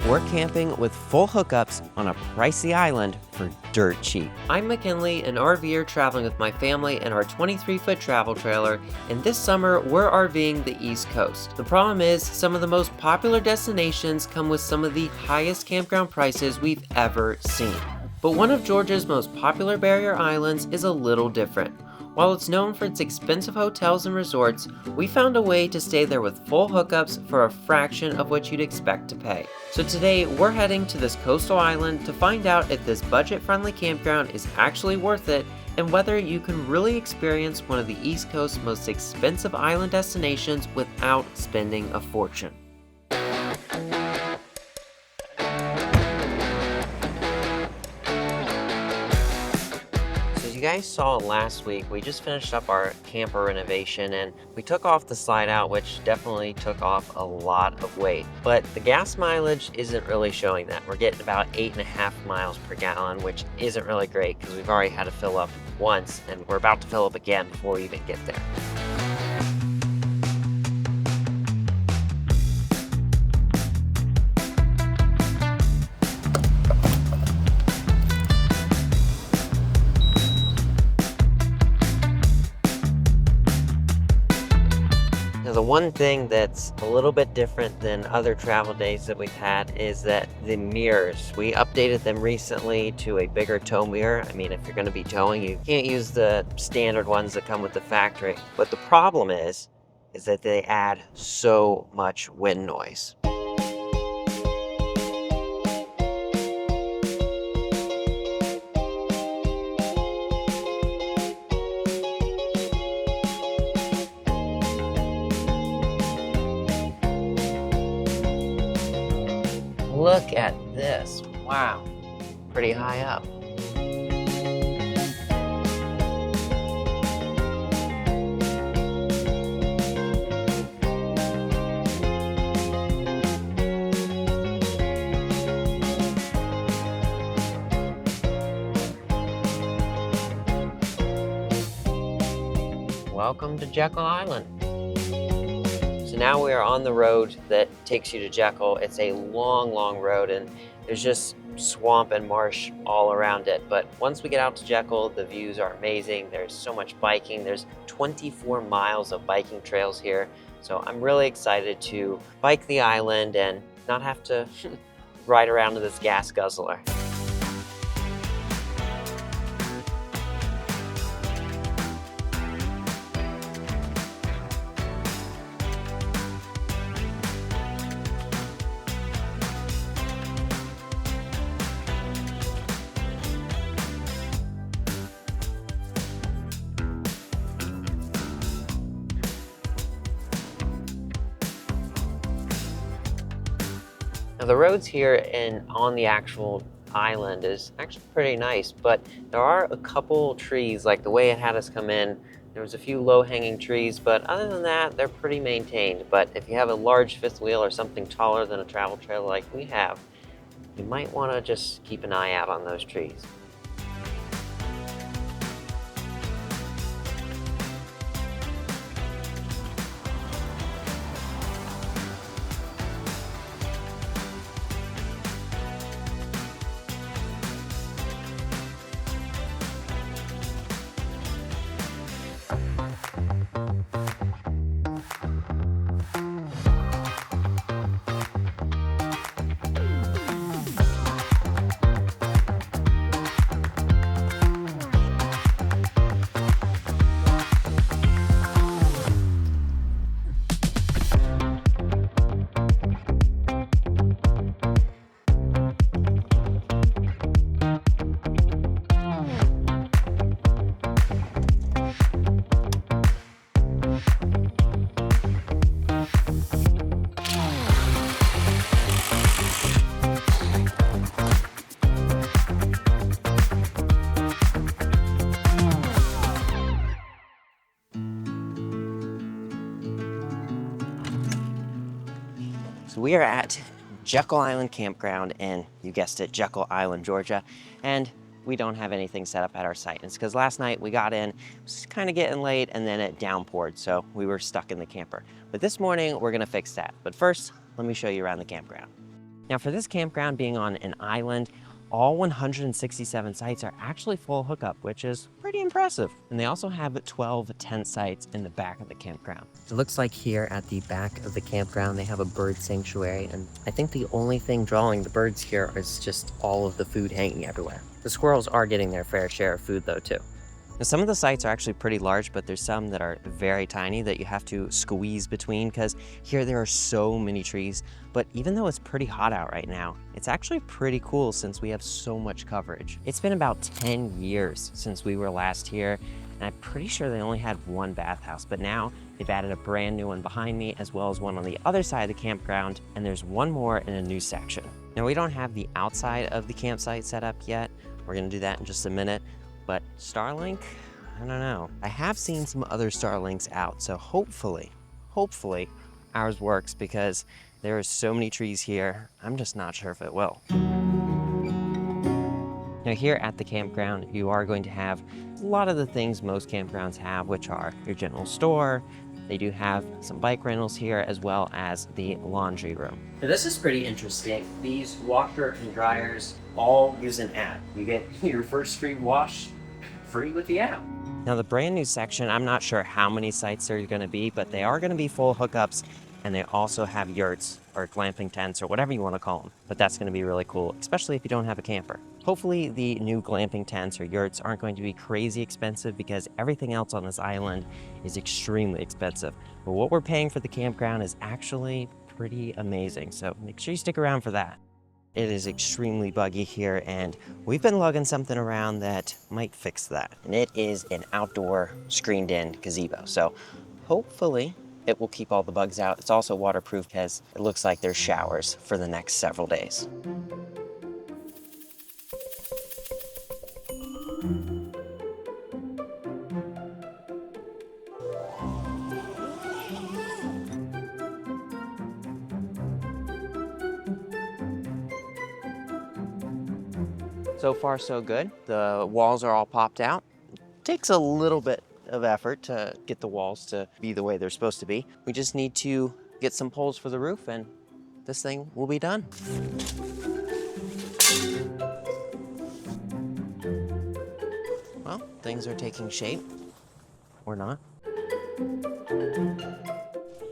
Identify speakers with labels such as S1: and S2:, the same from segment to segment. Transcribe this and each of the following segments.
S1: We're camping with full hookups on a pricey island for dirt cheap. I'm McKinley, an RVer traveling with my family in our 23-foot travel trailer, and this summer we're RVing the East Coast. The problem is, some of the most popular destinations come with some of the highest campground prices we've ever seen. But one of Georgia's most popular barrier islands is a little different. While it's known for its expensive hotels and resorts, we found a way to stay there with full hookups for a fraction of what you'd expect to pay. So today, we're heading to this coastal island to find out if this budget-friendly campground is actually worth it and whether you can really experience one of the East Coast's most expensive island destinations without spending a fortune. You guys saw last week, we just finished up our camper renovation and we took off the slide out, which definitely took off a lot of weight. But the gas mileage isn't really showing that. We're getting about 8.5 miles per gallon, which isn't really great because we've already had to fill up once and we're about to fill up again before we even get there. Now, the one thing that's a little bit different than other travel days that we've had is that the mirrors, we updated them recently to a bigger tow mirror. I mean, if you're going to be towing, you can't use the standard ones that come with the factory. But the problem is that they add so much wind noise. Look at this, wow, pretty high up. Welcome to Jekyll Island. So now we are on the road that takes you to Jekyll. It's a long, long road and there's just swamp and marsh all around it. But once we get out to Jekyll, the views are amazing. There's so much biking. There's 24 miles of biking trails here. So I'm really excited to bike the island and not have to ride around in this gas guzzler. Now the roads here and on the actual island is actually pretty nice, but there are a couple trees, like the way it had us come in, there was a few low-hanging trees, but other than that, they're pretty maintained. But if you have a large fifth wheel or something taller than a travel trailer like we have, you might want to just keep an eye out on those trees. So we are at Jekyll Island Campground in, you guessed it, Jekyll Island, Georgia. And we don't have anything set up at our site. And it's because last night we got in, it was kind of getting late, and then it downpoured, so we were stuck in the camper. But this morning we're gonna fix that. But first, let me show you around the campground. Now for this campground being on an island, all 167 sites are actually full hookup, which is pretty impressive. And they also have 12 tent sites in the back of the campground. It looks like here at the back of the campground, they have a bird sanctuary. And I think the only thing drawing the birds here is just all of the food hanging everywhere. The squirrels are getting their fair share of food though too. Now, some of the sites are actually pretty large, but there's some that are very tiny that you have to squeeze between because here there are so many trees. But even though it's pretty hot out right now, it's actually pretty cool since we have so much coverage. It's been about 10 years since we were last here, and I'm pretty sure they only had one bathhouse, but now they've added a brand new one behind me as well as one on the other side of the campground, and there's one more in a new section. Now we don't have the outside of the campsite set up yet. We're gonna do that in just a minute. But Starlink, I don't know. I have seen some other Starlinks out, so hopefully ours works because there are so many trees here. I'm just not sure if it will. Now here at the campground, you are going to have a lot of the things most campgrounds have, which are your general store. They do have some bike rentals here as well as the laundry room. Now this is pretty interesting. These washer and dryers all use an app. You get your first free wash free with the app. Now the brand new section, I'm not sure how many sites there are going to be, but they are going to be full hookups, and they also have yurts or glamping tents or whatever you want to call them. But that's going to be really cool, especially if you don't have a camper. Hopefully the new glamping tents or yurts aren't going to be crazy expensive because everything else on this island is extremely expensive. But what we're paying for the campground is actually pretty amazing, so make sure you stick around for that. It is extremely buggy here, and we've been lugging something around that might fix that. And it is an outdoor screened-in gazebo, so hopefully it will keep all the bugs out. It's also waterproof because it looks like there's showers for the next several days. So far, so good. The walls are all popped out. Takes a little bit of effort to get the walls to be the way they're supposed to be. We just need to get some poles for the roof and this thing will be done. Well, things are taking shape, or not.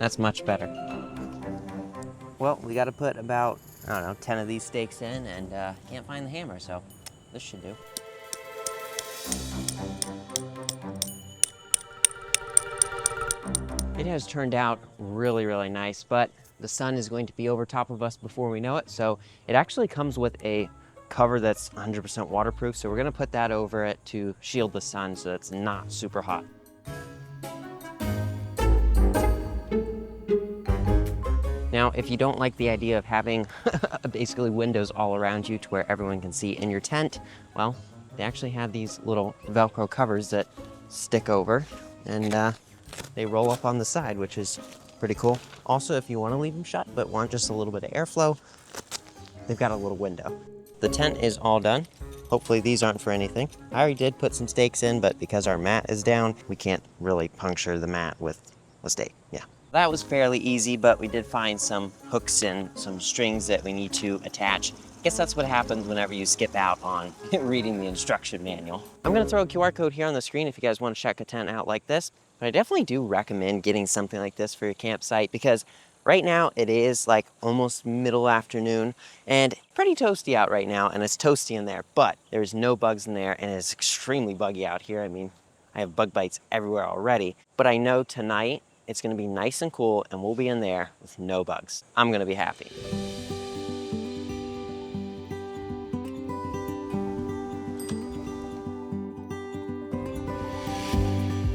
S1: That's much better. Well, we got to put about, I don't know, 10 of these stakes in, and can't find the hammer, so this should do. It has turned out really, really nice, but the sun is going to be over top of us before we know it, so it actually comes with a cover that's 100% waterproof, so we're going to put that over it to shield the sun so it's not super hot. Now, if you don't like the idea of having basically windows all around you to where everyone can see in your tent, well, they actually have these little Velcro covers that stick over and they roll up on the side, which is pretty cool. Also, if you want to leave them shut but want just a little bit of airflow, they've got a little window. The tent is all done. Hopefully these aren't for anything. I already did put some stakes in, but because our mat is down, we can't really puncture the mat with a stake. Yeah. That was fairly easy, but we did find some hooks and some strings that we need to attach. I guess that's what happens whenever you skip out on reading the instruction manual. I'm gonna throw a QR code here on the screen if you guys want to check a tent out like this, but I definitely do recommend getting something like this for your campsite because right now it is like almost middle afternoon and pretty toasty out right now, and it's toasty in there, but there's no bugs in there and it's extremely buggy out here. I mean, I have bug bites everywhere already, but I know tonight it's gonna be nice and cool and we'll be in there with no bugs. I'm gonna be happy.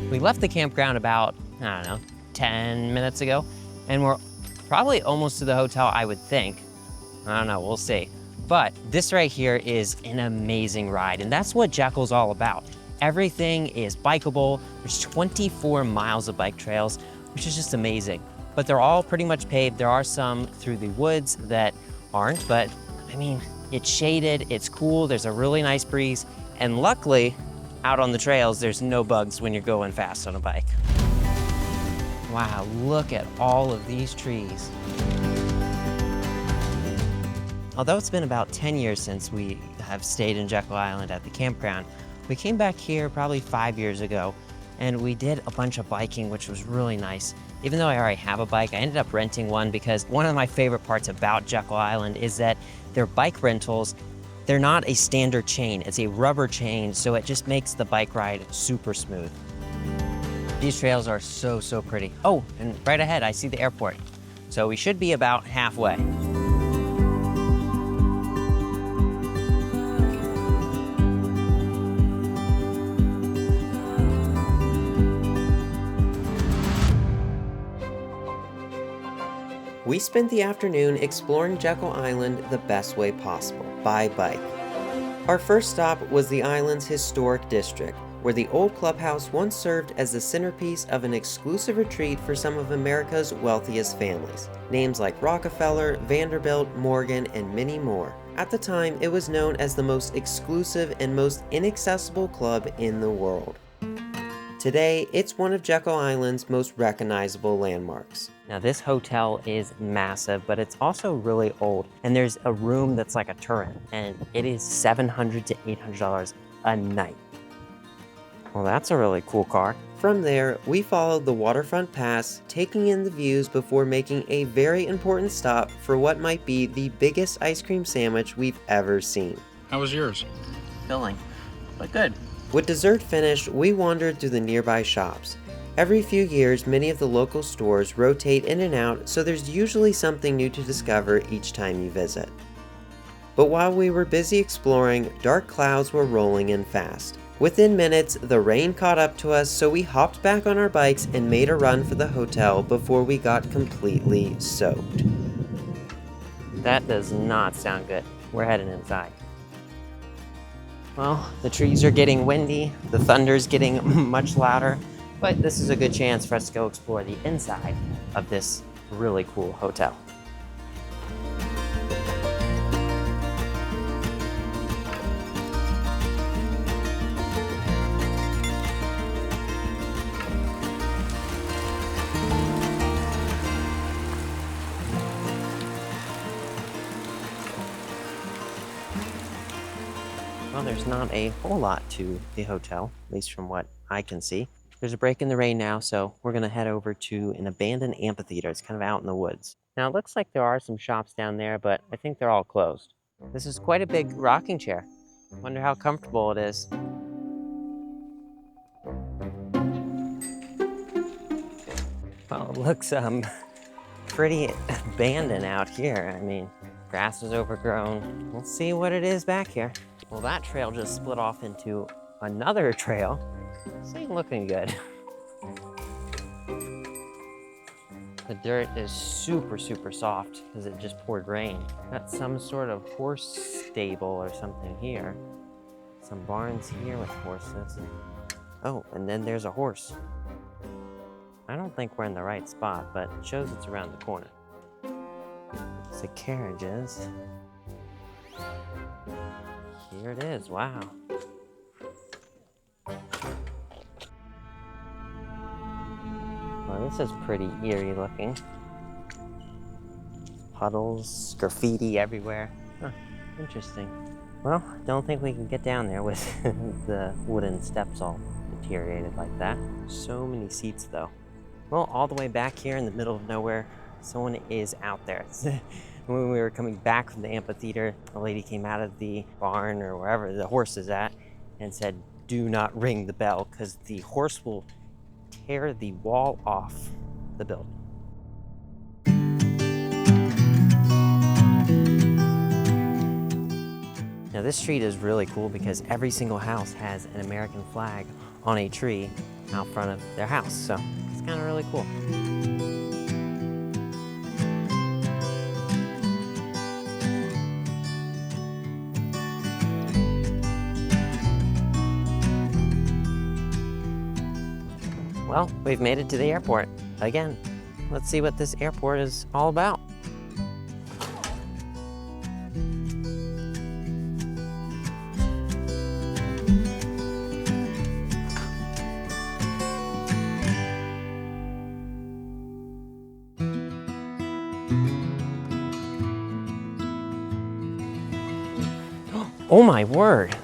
S1: We left the campground about, I don't know, 10 minutes ago, and we're probably almost to the hotel, I would think. I don't know, we'll see. But this right here is an amazing ride, and that's what Jekyll's all about. Everything is bikeable. There's 24 miles of bike trails, which is just amazing. But they're all pretty much paved. There are some through the woods that aren't, but I mean, it's shaded, it's cool, there's a really nice breeze, and luckily, out on the trails, there's no bugs when you're going fast on a bike. Wow, look at all of these trees. Although it's been about 10 years since we have stayed in Jekyll Island at the campground, we came back here probably 5 years ago, and we did a bunch of biking, which was really nice. Even though I already have a bike, I ended up renting one because one of my favorite parts about Jekyll Island is that their bike rentals, they're not a standard chain, it's a rubber chain, so it just makes the bike ride super smooth. These trails are so, so pretty. Oh, and right ahead, I see the airport. So we should be about halfway. We spent the afternoon exploring Jekyll Island the best way possible, by bike. Our first stop was the island's historic district, where the old clubhouse once served as the centerpiece of an exclusive retreat for some of America's wealthiest families. Names like Rockefeller, Vanderbilt, Morgan, and many more. At the time, it was known as the most exclusive and most inaccessible club in the world. Today, it's one of Jekyll Island's most recognizable landmarks. Now this hotel is massive, but it's also really old. And there's a room that's like a turret, and it is $700 to $800 a night. Well, that's a really cool car. From there, we followed the waterfront pass, taking in the views before making a very important stop for what might be the biggest ice cream sandwich we've ever seen.
S2: How was yours?
S1: Filling, but good. With dessert finished, we wandered through the nearby shops. Every few years, many of the local stores rotate in and out, so there's usually something new to discover each time you visit. But while we were busy exploring, dark clouds were rolling in fast. Within minutes, the rain caught up to us, so we hopped back on our bikes and made a run for the hotel before we got completely soaked. That does not sound good. We're heading inside. Well, the trees are getting windy, the thunder's getting much louder, but this is a good chance for us to go explore the inside of this really cool hotel. Well, there's not a whole lot to the hotel, at least from what I can see. There's a break in the rain now, so we're gonna head over to an abandoned amphitheater. It's kind of out in the woods. Now, it looks like there are some shops down there, but I think they're all closed. This is quite a big rocking chair. Wonder how comfortable it is. Well, it looks pretty abandoned out here. I mean, grass is overgrown. We'll see what it is back here. Well, that trail just split off into another trail. This ain't looking good. The dirt is super, super soft because it just poured rain. Got some sort of horse stable or something here. Some barns here with horses. Oh, and then there's a horse. I don't think we're in the right spot, but it shows it's around the corner. It's the carriages. Here it is, wow. Well, this is pretty eerie looking. Puddles, graffiti everywhere. Huh, interesting. Well, don't think we can get down there with the wooden steps all deteriorated like that. So many seats though. Well, all the way back here in the middle of nowhere, someone is out there. When we were coming back from the amphitheater, a lady came out of the barn or wherever the horse is at and said, "Do not ring the bell because the horse will tear the wall off the building." Now this street is really cool because every single house has an American flag on a tree out front of their house, so it's kind of really cool. Well, we've made it to the airport. Again, let's see what this airport is all about. Oh my word.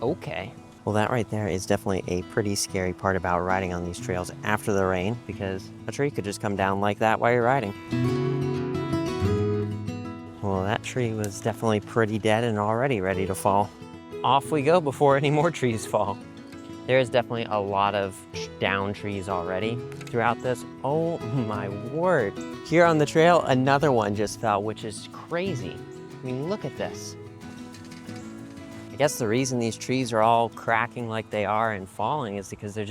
S1: Okay. Well, that right there is definitely a pretty scary part about riding on these trails after the rain, because a tree could just come down like that while you're riding. Well, that tree was definitely pretty dead and already ready to fall. Off we go before any more trees fall. There is definitely a lot of down trees already throughout this. Oh my word. Here on the trail, another one just fell, which is crazy. I mean, look at this. I guess the reason these trees are all cracking like they are and falling is because they're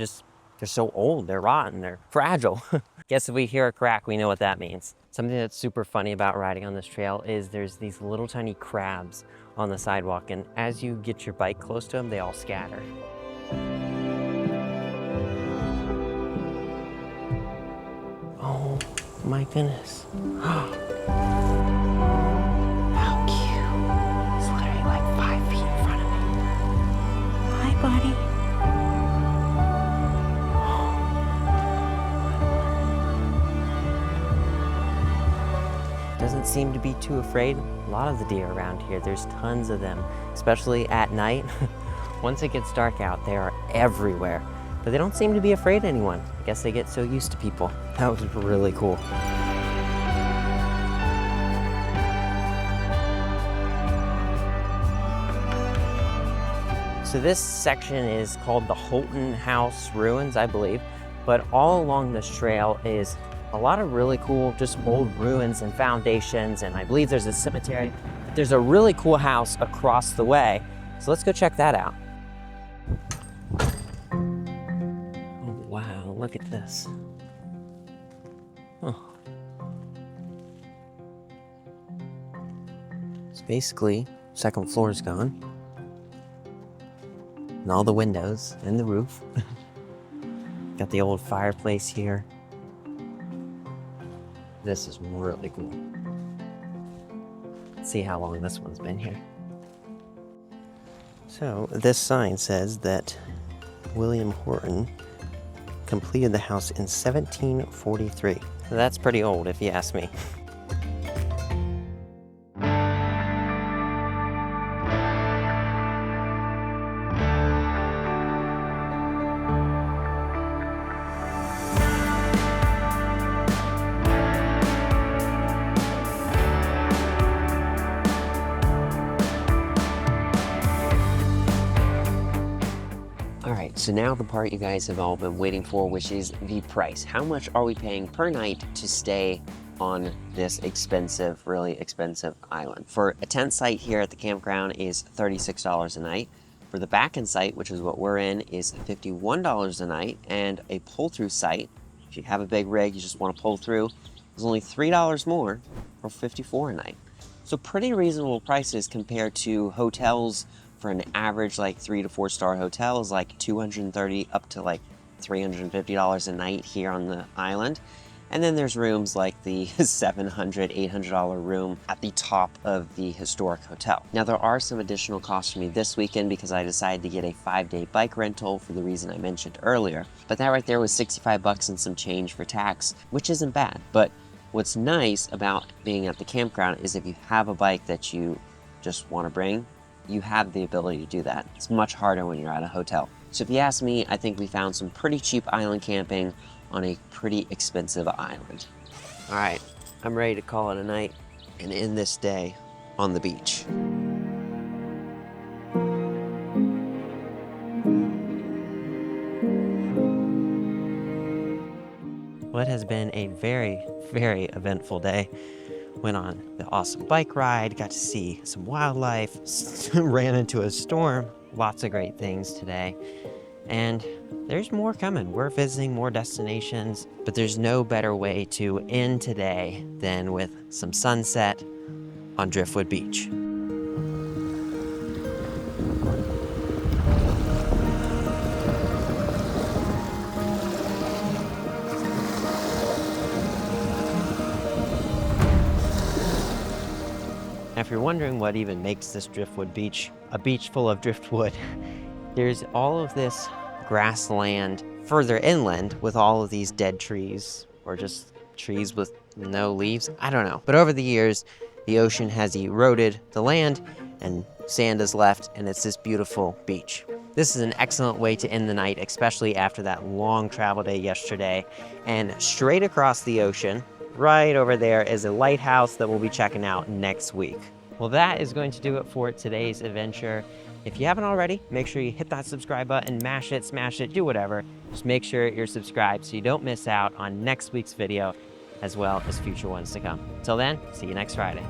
S1: so old, they're rotten, they're fragile. Guess if we hear a crack, we know what that means. Something that's super funny about riding on this trail is there's these little tiny crabs on the sidewalk, and as you get your bike close to them, they all scatter. Oh my goodness. How cute. It's literally like 5 feet in front of me. Hi, buddy. Doesn't seem to be too afraid. A lot of the deer around here, there's tons of them, especially at night. Once it gets dark out, they are everywhere. But they don't seem to be afraid of anyone. I guess they get so used to people. That was really cool. So this section is called the Horton House Ruins, I believe. But all along this trail is a lot of really cool, just old ruins and foundations. And I believe there's a cemetery. There's a really cool house across the way. So let's go check that out. Wow, look at this. Oh. So basically, second floor is gone. And all the windows and the roof. Got the old fireplace here. This is really cool. Let's see how long this one's been here. So this sign says that William Horton completed the house in 1743. That's pretty old if you ask me. So now the part you guys have all been waiting for, which is the price. How much are we paying per night to stay on this expensive, really expensive island? For a tent site here at the campground is $36 a night. For the back-end site, which is what we're in, is $51 a night. And a pull-through site, if you have a big rig, you just want to pull through, is only $3 more, or $54 a night. So pretty reasonable prices compared to hotels. For an average like 3 to 4 star hotel is like $230 up to like $350 a night here on the island. And then there's rooms like the $700, $800 room at the top of the historic hotel. Now there are some additional costs for me this weekend because I decided to get a 5-day bike rental for the reason I mentioned earlier. But that right there was $65 and some change for tax, which isn't bad. But what's nice about being at the campground is if you have a bike that you just want to bring, you have the ability to do that. It's much harder when you're at a hotel. So if you ask me, I think we found some pretty cheap island camping on a pretty expensive island. All right, I'm ready to call it a night and end this day on the beach. Well, it has been a very, very eventful day. Went on the awesome bike ride, got to see some wildlife, ran into a storm, lots of great things today. And there's more coming. We're visiting more destinations, but there's no better way to end today than with some sunset on Driftwood Beach. Now, if you're wondering what even makes this Driftwood Beach a beach full of driftwood, there's all of this grassland further inland with all of these dead trees, or just trees with no leaves. I don't know. But over the years, the ocean has eroded the land, and sand is left, and it's this beautiful beach. This is an excellent way to end the night, especially after that long travel day yesterday. And straight across the ocean, right over there, is a lighthouse that we'll be checking out next week. Well, that is going to do it for today's adventure. If you haven't already, make sure you hit that subscribe button, mash it, smash it, do whatever. Just make sure you're subscribed so you don't miss out on next week's video, as well as future ones to come. Till then, see you next Friday.